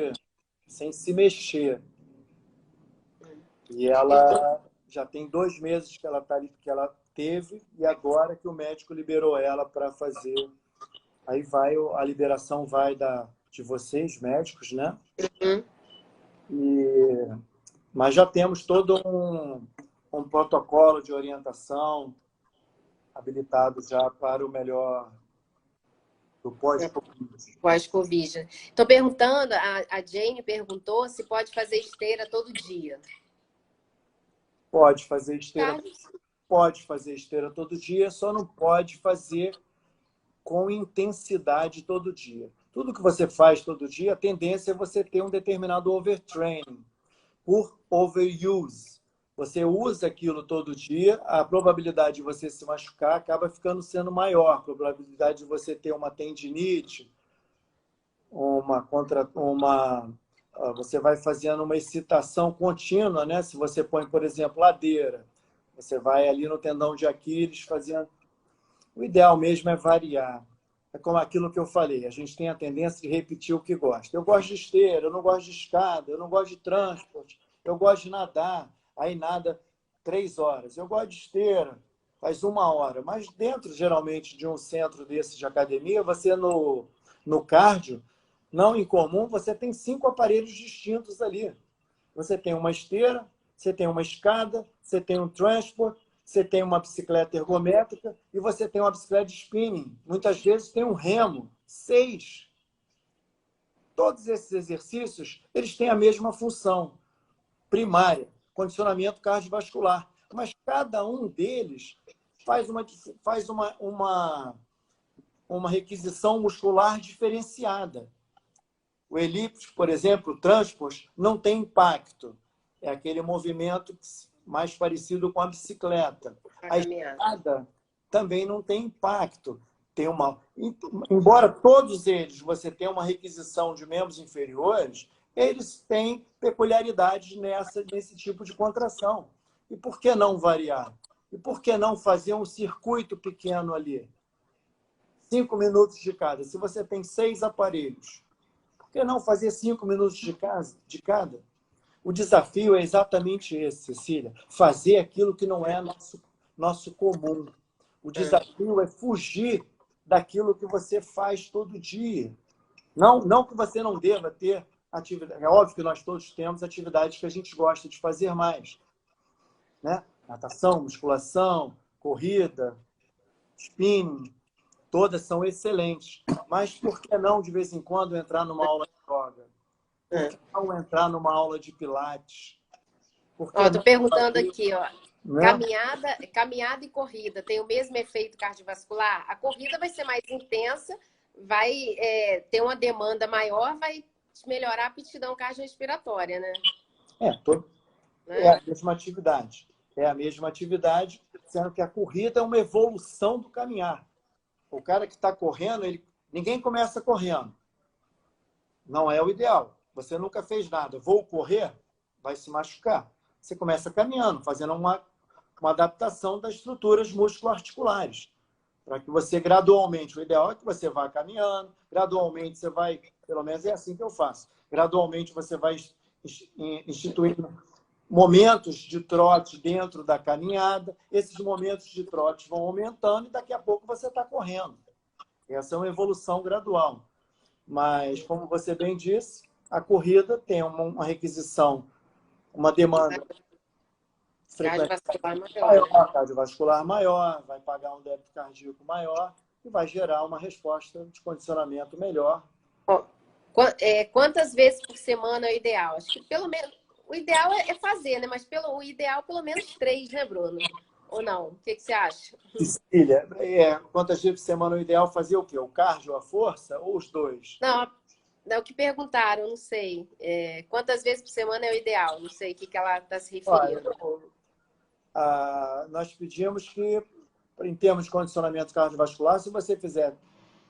sem se mexer. E ela já tem 2 meses que ela teve e agora que o médico liberou ela para fazer. Aí a liberação vai de vocês, médicos, né? Mas já temos todo um protocolo de orientação habilitado já para o melhor do pós-Covid. Pós-Covid. Estou perguntando, a Jane perguntou se pode fazer esteira todo dia. Pode fazer esteira. Pode fazer esteira todo dia, só não pode fazer com intensidade todo dia. Tudo que você faz todo dia, a tendência é você ter um determinado overtraining, por overuse. Você usa aquilo todo dia, a probabilidade de você se machucar acaba sendo maior. A probabilidade de você ter uma tendinite, você vai fazendo uma excitação contínua, né? Se você põe, por exemplo, ladeira, você vai ali no tendão de Aquiles fazendo... O ideal mesmo é variar. É como aquilo que eu falei, a gente tem a tendência de repetir o que gosta. Eu gosto de esteira, eu não gosto de escada, eu não gosto de transporte, eu gosto de nadar. Aí nada 3 horas. Eu gosto de esteira, faz 1 hora. Mas dentro, geralmente, de um centro desse de academia, você no cardio, não incomum, você tem 5 aparelhos distintos ali. Você tem uma esteira, você tem uma escada, você tem um transport, você tem uma bicicleta ergométrica e você tem uma bicicleta de spinning. Muitas vezes tem um remo, 6. Todos esses exercícios, eles têm a mesma função primária, condicionamento cardiovascular. Mas cada um deles faz uma requisição muscular diferenciada. O elíptico, por exemplo, o transport, não tem impacto. É aquele movimento mais parecido com a bicicleta. A escada também não tem impacto. Embora todos eles você tenha uma requisição de membros inferiores, eles têm peculiaridades nesse tipo de contração. E por que não variar? E por que não fazer um circuito pequeno ali? 5 minutos de cada. Se você tem 6 aparelhos, por que não fazer 5 minutos de cada? O desafio é exatamente esse, Cecília. Fazer aquilo que não é nosso comum. O desafio é fugir daquilo que você faz todo dia. Não que você não deva ter atividade. É óbvio que nós todos temos atividades que a gente gosta de fazer mais, né? Natação, musculação, corrida, spinning, todas são excelentes. Mas por que não, de vez em quando, entrar numa aula de yoga? Por que não entrar numa aula de pilates? Estou perguntando aqui, ó. Né? Caminhada e corrida tem o mesmo efeito cardiovascular? A corrida vai ser mais intensa, vai ter uma demanda maior, vai melhorar a aptidão cardiorrespiratória, né? É a mesma atividade. É a mesma atividade, sendo que a corrida é uma evolução do caminhar. O cara que está correndo, ninguém começa correndo. Não é o ideal. Você nunca fez nada. Vou correr, vai se machucar. Você começa caminhando, fazendo uma adaptação das estruturas musculoarticulares. Para que você gradualmente, o ideal é que você vá caminhando, gradualmente você vai, pelo menos é assim que eu faço, gradualmente você vai instituindo momentos de trote dentro da caminhada, esses momentos de trote vão aumentando e daqui a pouco você está correndo. Essa é uma evolução gradual. Mas, como você bem disse, a corrida tem uma requisição, uma demanda Cardiovascular maior, cardiovascular maior, vai pagar um débito cardíaco maior e vai gerar uma resposta de condicionamento melhor. Ó, quantas vezes por semana é o ideal? Acho que pelo menos... O ideal é fazer, né? Mas o ideal, pelo menos 3, né, Bruno? Ou não? O que você acha? Cecília, quantas vezes por semana é o ideal fazer o quê? O cardio, a força ou os dois? Não, é o que perguntaram, não sei. Quantas vezes por semana é o ideal? Não sei o que ela está se referindo. Nós pedimos que, em termos de condicionamento cardiovascular, se você fizer...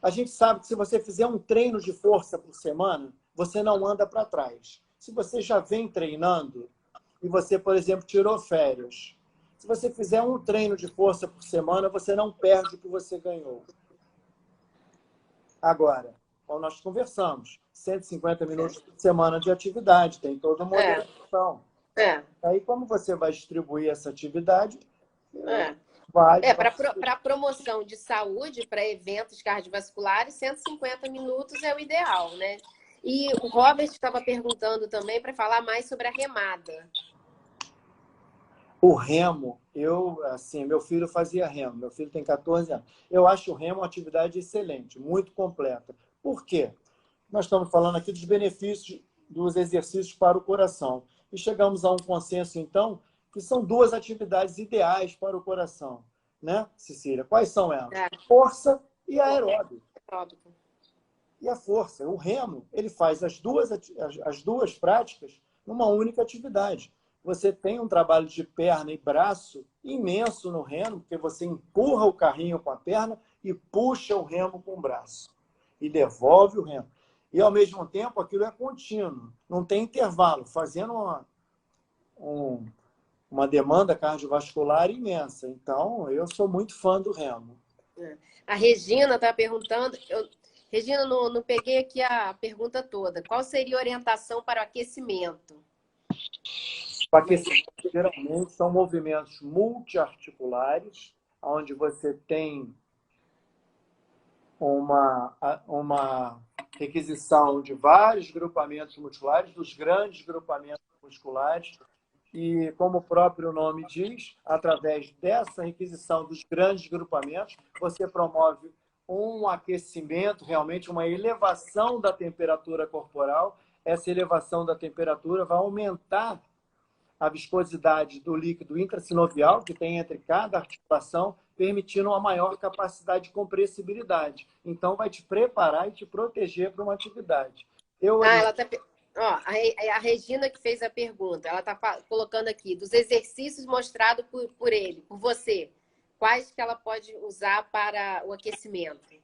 A gente sabe que se você fizer um treino de força por semana, você não anda para trás. Se você já vem treinando e você, por exemplo, tirou férias, se você fizer um treino de força por semana, você não perde o que você ganhou. Agora, como nós conversamos, 150 minutos por semana de atividade, tem toda uma moderação. Aí, como você vai distribuir essa atividade? Para promoção de saúde, para eventos cardiovasculares, 150 minutos é o ideal, né? E o Robert estava perguntando também para falar mais sobre a remada. O remo, meu filho fazia remo, meu filho tem 14 anos. Eu acho o remo uma atividade excelente, muito completa. Por quê? Nós estamos falando aqui dos benefícios dos exercícios para o coração. E chegamos a um consenso, então, que são 2 atividades ideais para o coração. Né, Cecília? Quais são elas? Força e aeróbico. E a força. O remo, ele faz as duas práticas numa única atividade. Você tem um trabalho de perna e braço imenso no remo, porque você empurra o carrinho com a perna e puxa o remo com o braço. E devolve o remo. E, ao mesmo tempo, aquilo é contínuo. Não tem intervalo, fazendo uma demanda cardiovascular imensa. Então, eu sou muito fã do remo. A Regina está perguntando... Regina, não peguei aqui a pergunta toda. Qual seria a orientação para o aquecimento? O aquecimento, geralmente, são movimentos multiarticulares, onde você tem uma requisição de vários grupamentos musculares, dos grandes grupamentos musculares, e, como o próprio nome diz, através dessa requisição dos grandes grupamentos, você promove um aquecimento, realmente uma elevação da temperatura corporal. Essa elevação da temperatura vai aumentar a viscosidade do líquido intrasinovial que tem entre cada articulação, permitindo uma maior capacidade de compressibilidade. Então, vai te preparar e te proteger para uma atividade. A Regina que fez a pergunta, ela está colocando aqui, dos exercícios mostrados por ele, por você, quais que ela pode usar para o aquecimento?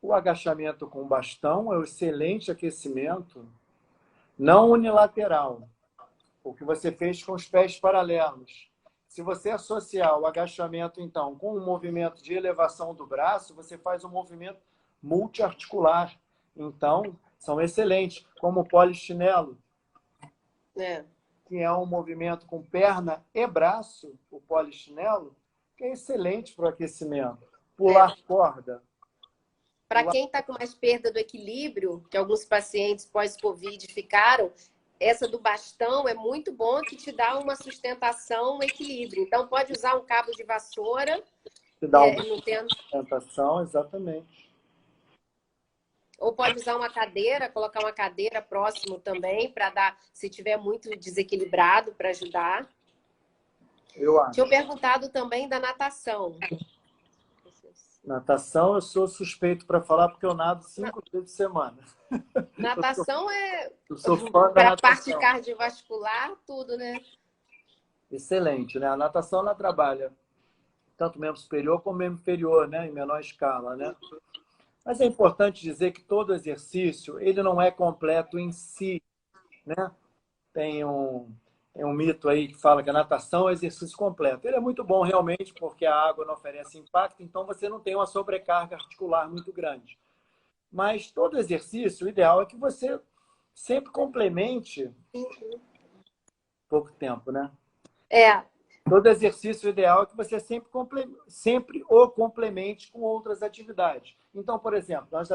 O agachamento com bastão é um excelente aquecimento, não unilateral, o que você fez com os pés paralelos. Se você associar o agachamento, então, com um movimento de elevação do braço, você faz um movimento multiarticular. Então, são excelentes, como o polichinelo, que é um movimento com perna e braço, o polichinelo, que é excelente para o aquecimento. Pular corda. Para quem está com mais perda do equilíbrio, que alguns pacientes pós-Covid ficaram, essa do bastão é muito bom, que te dá uma sustentação, um equilíbrio. Então, pode usar um cabo de vassoura. Te dá uma sustentação, exatamente. Ou pode usar uma cadeira, colocar uma cadeira próximo também, para dar, se tiver muito desequilibrado, para ajudar. Eu acho. Tinha perguntado também da natação. Natação, eu sou suspeito para falar, porque eu nado 5 vezes por semana. Natação eu sou fã da para a natação. parte cardiovascular, tudo, né? Excelente, né? A natação, ela trabalha tanto membro superior como membro inferior, né? Em menor escala, né? Mas é importante dizer que todo exercício, ele não é completo em si, né? Tem um mito aí que fala que a natação é exercício completo. Ele é muito bom realmente porque a água não oferece impacto, então você não tem uma sobrecarga articular muito grande. Mas todo exercício, o ideal é que você sempre complemente pouco tempo, né? É, Todo exercício ideal é que você sempre o complemente com outras atividades. Então, por exemplo, nós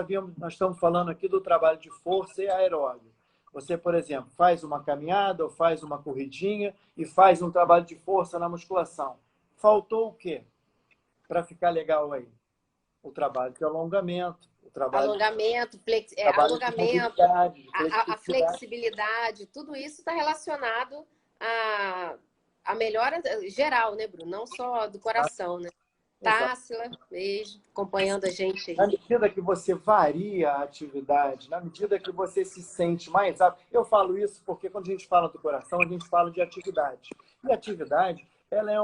estamos falando aqui do trabalho de força e aeróbio. Você, por exemplo, faz uma caminhada ou faz uma corridinha e faz um trabalho de força na musculação. Faltou o quê para ficar legal aí? O trabalho de alongamento, alongamento, trabalho de alongamento, mobilidade, de a flexibilidade. flexibilidade, tudo isso está relacionado à melhora geral, né, Bruno? Não só do coração, né? Exato. Tássila, beijo, acompanhando a gente Na aí. medida que você varia a atividade, na medida que você se sente mais apto, eu falo isso porque quando a gente fala do coração, a gente fala de atividade. E atividade, ela é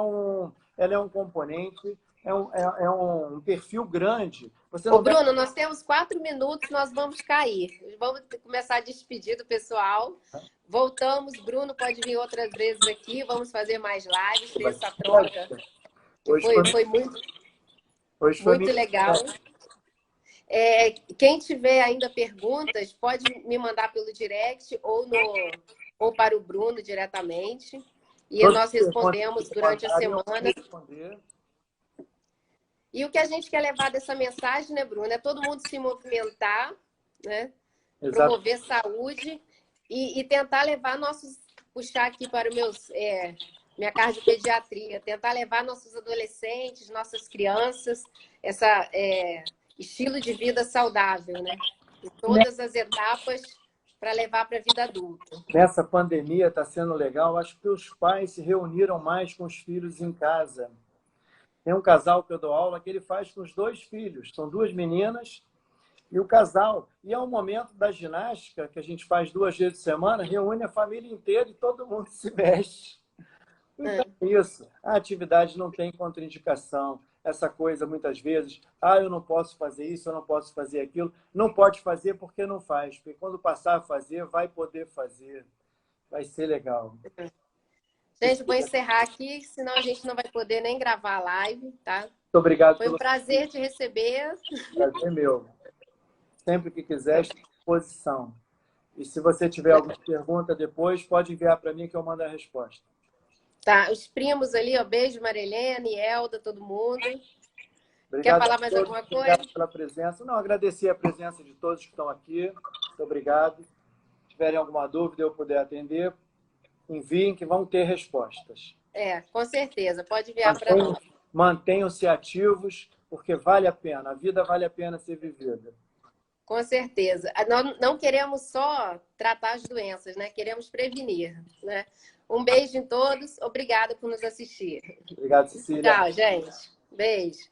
um componente, é um perfil grande. Você Ô, não vai. Bruno, nós temos 4 minutos, nós vamos cair. Vamos começar a despedir do pessoal. Voltamos, Bruno pode vir outras vezes aqui, vamos fazer mais lives, ter essa troca, que Hoje foi, foi muito, hoje foi muito minha. legal. Quem tiver ainda perguntas, pode me mandar pelo direct ou para o Bruno diretamente. E Todas nós as perguntas respondemos que durante a mandarem, eu vou semana. responder. E o que a gente quer levar dessa mensagem, né, Bruno? É todo mundo se movimentar, né? Exato. Promover saúde e tentar levar puxar aqui para minha cardiopediatria, tentar levar nossos adolescentes, nossas crianças, estilo de vida saudável, né? Em todas as etapas para levar para a vida adulta. Nessa pandemia está sendo legal. Acho que os pais se reuniram mais com os filhos em casa. Tem um casal que eu dou aula que ele faz com os 2 filhos. São 2 meninas e o casal. E é um momento da ginástica que a gente faz 2 vezes por semana, reúne a família inteira e todo mundo se mexe. Então, é isso. A atividade não tem contraindicação. Essa coisa, muitas vezes, eu não posso fazer isso, eu não posso fazer aquilo. Não pode fazer porque não faz. Porque quando passar a fazer, vai poder fazer. Vai ser legal. Gente, vou encerrar aqui, senão a gente não vai poder nem gravar a live, tá? Muito obrigado Foi um prazer te receber. prazer meu. Sempre que quiser, estou à disposição. E se você tiver alguma pergunta depois, pode enviar para mim que eu mando a resposta. Tá, os primos ali, ó, beijo, Marilene, Elda, todo mundo. Obrigado. Quer falar mais alguma coisa? Obrigado pela presença. Não, agradecer a presença de todos que estão aqui. Muito obrigado. Se tiverem alguma dúvida, eu puder atender, enviem que vão ter respostas. Com certeza. Pode enviar para nós. Mantenham-se ativos, porque vale a pena. A vida vale a pena ser vivida. Com certeza. Nós não queremos só tratar as doenças, né? Queremos prevenir, né? Um beijo em todos. Obrigada por nos assistir. Obrigado, Cecília. Tchau, gente. Beijo.